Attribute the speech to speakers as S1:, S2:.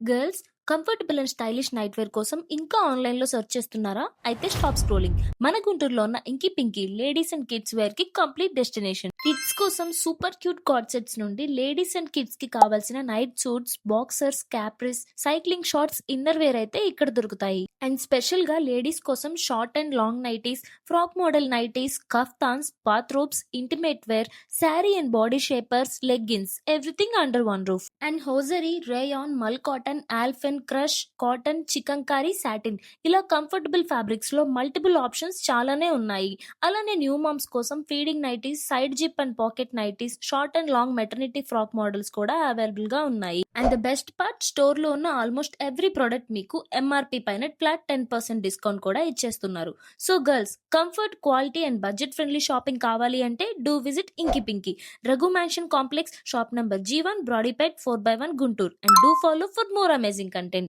S1: Girls comfortable and stylish night wear కోసం ఇంకా online లో సెర్చ్ చేస్తున్నారా? అయితే స్టాప్ స్క్రోలింగ్. మన గుంటూరులో ఉన్న Inky Pinky ladies and kids wear కి కంప్లీట్ డెస్టినేషన్. కిడ్స్ కోసం సూపర్ క్యూట్ కార్డ్ సెట్స్ నుండి లేడీస్ అండ్ కిడ్స్ కి కావాల్సిన night suits, boxers, capris, cycling shorts, inner wear అయితే ఇక్కడ దొరుకుతాయి. అండ్ స్పెషల్ గా లేడీస్ కోసం short and long nighties, frock model nighties, kaftans, bathrobes, intimate wear, sari and body shapers, leggings, everything under one roof. And hosiery, rayon, mul cotton, ఆల్ఫెన్, crush, cotton, chikankari, satin ఇలా comfortable fabrics లో multiple options చాలానే ఉన్నాయి. అలానే new moms కోసం feeding nighties, side zip and pocket nighties, short and long maternity frock models కూడా available గా ఉన్నాయి. And the best part, store లో ఉన్న ఆల్మోస్ట్ ఎవ్రీ ప్రోడక్ట్ మీకు ఎంఆర్పి పైన ఫ్లాట్ 10% డిస్కౌంట్ కూడా ఇచ్చేస్తున్నారు. So girls, comfort, quality and budget friendly shopping కావాలి అంటే do visit Inky Pinky, Raghu mansion complex, shop number G1, Broadipet 4/1, Guntur, and do follow for more amazing content.